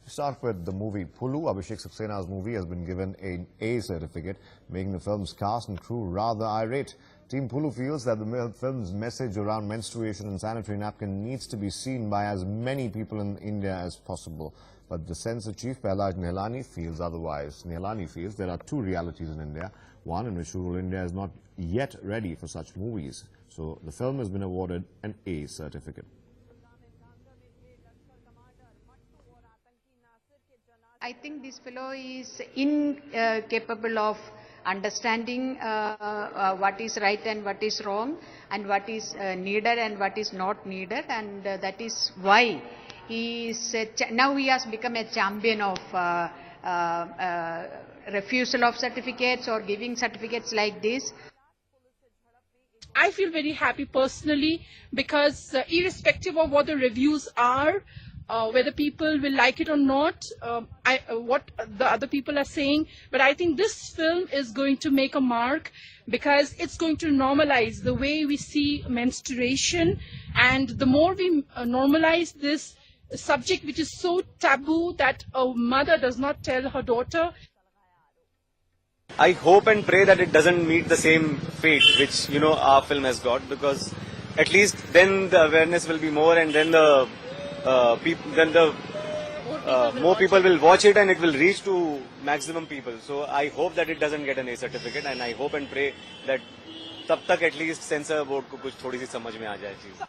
To start with the movie Pulu, Abhishek Saksena's movie has been given an A certificate, making the film's cast and crew rather irate. Team Pulu feels that the film's message around menstruation and sanitary napkin needs to be seen by as many people in India as possible. But the censor chief, Pahlaj Nihalani, feels otherwise. Nihalani feels there are two realities in India, one in which rural India is not yet ready for such movies. So the film has been awarded an A certificate. I think this fellow is incapable of understanding what is right and what is wrong, and what is needed and what is not needed, and that is why he is now he has become a champion of refusal of certificates or giving certificates like this. I feel very happy personally because irrespective of what the reviews are, whether people will like it or not, what the other people are saying, but I think this film is going to make a mark because it's going to normalize the way we see menstruation, and the more we normalize this subject which is so taboo that a mother does not tell her daughter. I hope and pray that it doesn't meet the same fate which our film has got, because at least then the awareness will be more, and then the more people will watch it and it will reach to maximum people. So I hope that it doesn't get an A certificate, and I hope and pray that tab tak at least censor board ko kuch thodi si samajh mein aa jaye cheez.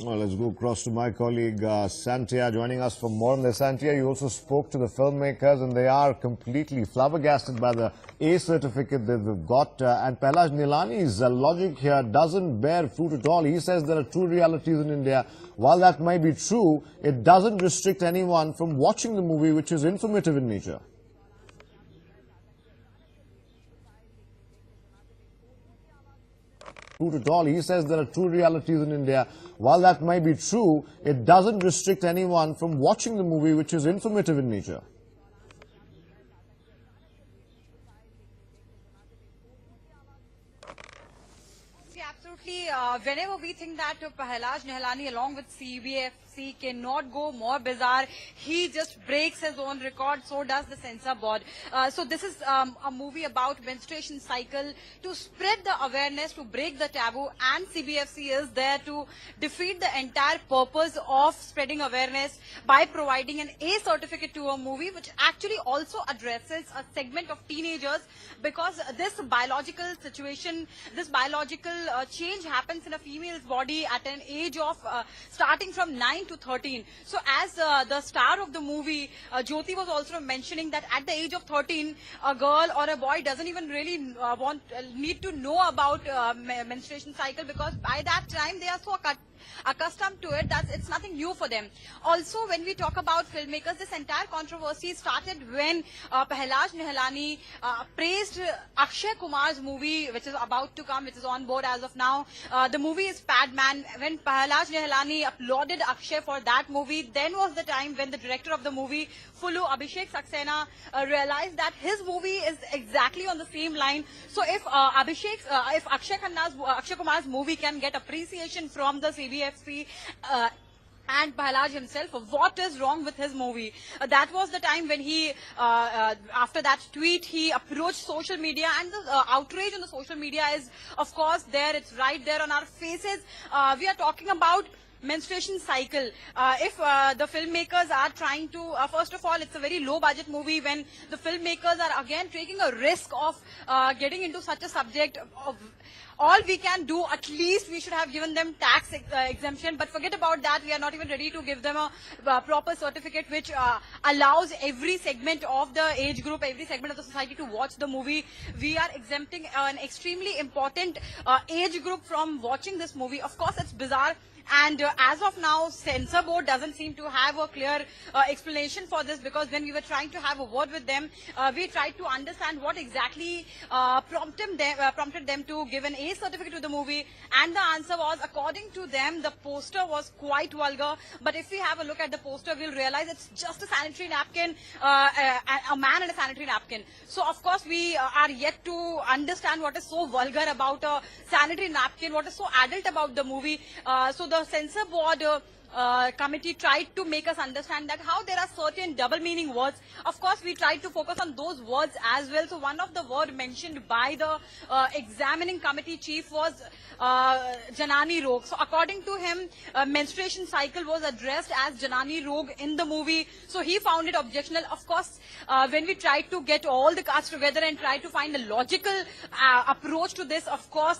Well, let's go across to my colleague Santia joining us for more on this. Santia, you also spoke to the filmmakers and they are completely flabbergasted by the A certificate that they've got. And Pahlaj Nihalani's logic here doesn't bear fruit at all. He says there are two realities in India. While that may be true, it doesn't restrict anyone from watching the movie, which is informative in nature. At all. He says there are two realities in India. While that may be true, it doesn't restrict anyone from watching the movie, which is informative in nature. Absolutely. Whenever we think that Pahlaj Nihalani along with CBFC cannot go more bizarre, he just breaks his own record, so does the censor board. So this is a movie about menstruation cycle to spread the awareness, to break the taboo, and CBFC is there to defeat the entire purpose of spreading awareness by providing an A certificate to a movie which actually also addresses a segment of teenagers, because this biological situation, this biological change happens in a female's body at an age of starting from 9 to 13. So as the star of the movie, Jyoti was also mentioning that at the age of 13, a girl or a boy doesn't even really need to know about menstruation cycle, because by that time they are so accustomed to it that it's nothing new for them. Also, when we talk about filmmakers, this entire controversy started when Pahlaj Nihalani praised Akshay Kumar's movie, which is about to come, which is on board as of now. The movie is Padman. When Pahlaj Nihalani applauded Akshay for that movie, then was the time when the director of the movie, Pulu, Abhishek Saxena, realized that his movie is exactly on the same line. So if if Akshay Kumar's movie can get appreciation from the CBFC and Pahlaj himself, what is wrong with his movie? That was the time when he, after that tweet, he approached social media, and the outrage on the social media is, of course, there. It's right there on our faces. We are talking about menstruation cycle. If the filmmakers are trying to, first of all, it's a very low budget movie when the filmmakers are again taking a risk of getting into such a subject. All we can do, at least we should have given them tax exemption, but forget about that. We are not even ready to give them a proper certificate which allows every segment of the age group, every segment of the society to watch the movie. We are exempting an extremely important age group from watching this movie. Of course, it's bizarre. And as of now, censor board doesn't seem to have a clear explanation for this, because when we were trying to have a word with them, we tried to understand what exactly prompted them to give an A certificate to the movie, and the answer was, according to them, the poster was quite vulgar. But if we have a look at the poster, we'll realize it's just a sanitary napkin, a man and a sanitary napkin. So of course we are yet to understand what is so vulgar about a sanitary napkin, what is so adult about the movie. So the censor board committee tried to make us understand that how there are certain double meaning words. Of course, we tried to focus on those words as well. So one of the word mentioned by the examining committee chief was Janani Rog. So according to him, menstruation cycle was addressed as Janani Rog in the movie. So he found it objectionable. Of course, when we tried to get all the cast together and try to find a logical approach to this, of course,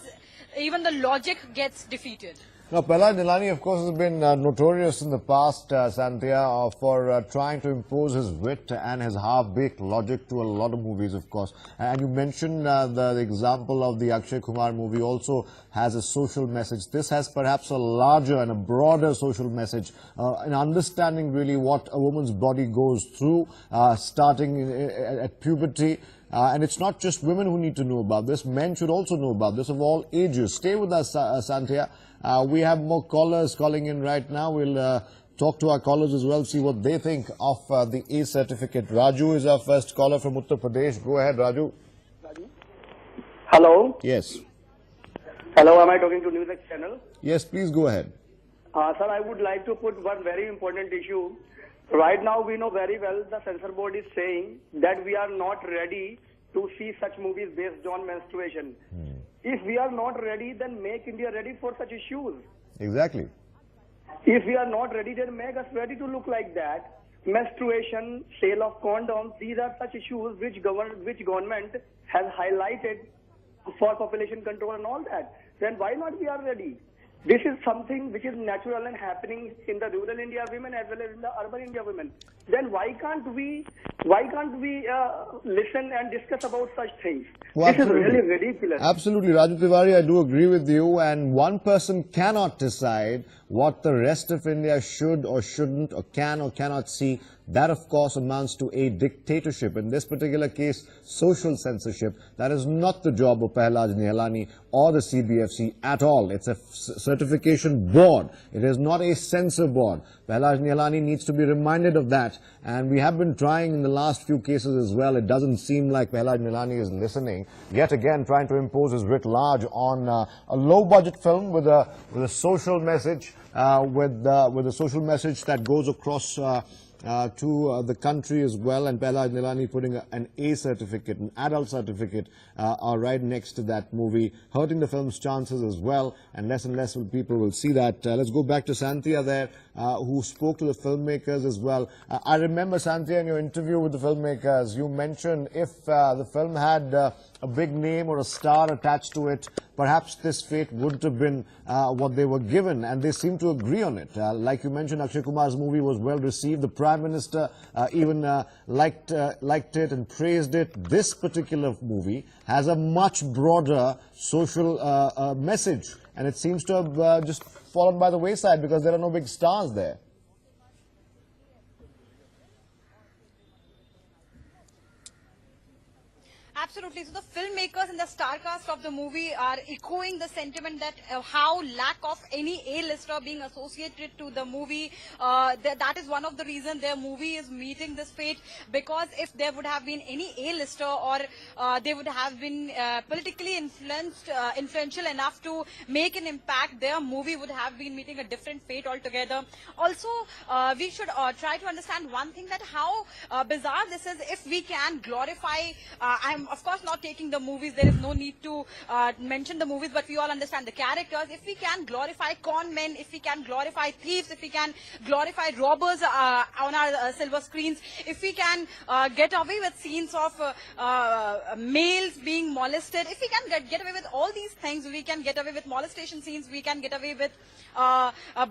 even the logic gets defeated. Now, Prahlad Nilani, of course, has been notorious in the past, Santhia, for trying to impose his wit and his half-baked logic to a lot of movies, of course. And you mentioned the example of the Akshay Kumar movie also has a social message. This has perhaps a larger and a broader social message in understanding really what a woman's body goes through, starting at puberty. And it's not just women who need to know about this. Men should also know about this of all ages. Stay with us, Santhia. We have more callers calling in right now. We'll talk to our callers as well, see what they think of the A certificate. Raju is our first caller from Uttar Pradesh. Go ahead, Raju. Hello. Yes. Hello, am I talking to NewsX channel? Yes, please go ahead. Sir, I would like to put one very important issue. Right now, we know very well the censor board is saying that we are not ready to see such movies based on menstruation. If we are not ready, then make India ready for such issues. Exactly. If we are not ready, then make us ready to look like that. Menstruation, sale of condoms, these are such issues which government has highlighted for population control and all that. Then why not we are ready? This is something which is natural and happening in the rural India women as well as in the urban India women. Then why can't we listen and discuss about such things? Well, this is really ridiculous. Absolutely, Raju Tiwari, I do agree with you. And one person cannot decide what the rest of India should or shouldn't or can or cannot see. That, of course, amounts to a dictatorship. In this particular case, social censorship. That is not the job of Prahlad Nilani or the CBFC at all. It's a certification board. It is not a censor board. Prahlad Nilani needs to be reminded of that. And we have been trying in the last few cases as well. It doesn't seem like Prahlad Nilani is listening. Yet again, trying to impose his writ large on a low-budget film with a social message, with a social message that goes across to the country as well, and Prahlad Nilani putting an A certificate, an adult certificate, right next to that movie, hurting the film's chances as well, and less people will see that. Let's go back to Santhia there, who spoke to the filmmakers as well. I remember, Santhia, in your interview with the filmmakers, you mentioned if the film had a big name or a star attached to it, perhaps this fate wouldn't have been what they were given, and they seem to agree on it. Like you mentioned, Akshay Kumar's movie was well received. The Prime Minister even liked it and praised it. This particular movie has a much broader social message, and it seems to have just fallen by the wayside because there are no big stars there. Absolutely. So the filmmakers and the star cast of the movie are echoing the sentiment that how lack of any A-lister being associated to the movie, that is one of the reasons their movie is meeting this fate, because if there would have been any A-lister or they would have been politically influential enough to make an impact, their movie would have been meeting a different fate altogether. Also, we should try to understand one thing, that how bizarre this is. If we can glorify, I'm of course not taking the movies, there is no need to mention the movies, but we all understand the characters. If we can glorify con men, if we can glorify thieves, if we can glorify robbers on our silver screens, if we can get away with scenes of males being molested, if we can get away with all these things, we can get away with molestation scenes, we can get away with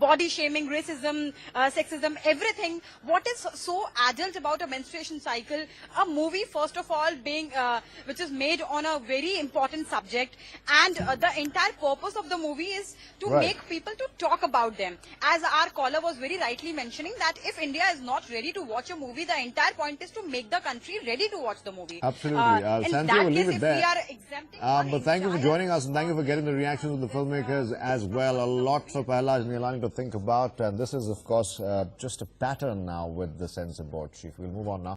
body shaming, racism, sexism, everything. What is so adult about a menstruation cycle? A movie, first of all, being which is made on a very important subject, and the entire purpose of the movie is to make people to talk about them. As our caller was very rightly mentioning, that if India is not ready to watch a movie, the entire point is to make the country ready to watch the movie. Absolutely. In Santhia, that we'll leave case, it there. if we are exempting but thank you for joining us, and thank you for getting the reactions of the filmmakers as well. A lot for Prahlad Nilani to think about, and this is, of course, just a pattern now with the censor board chief. We'll move on now.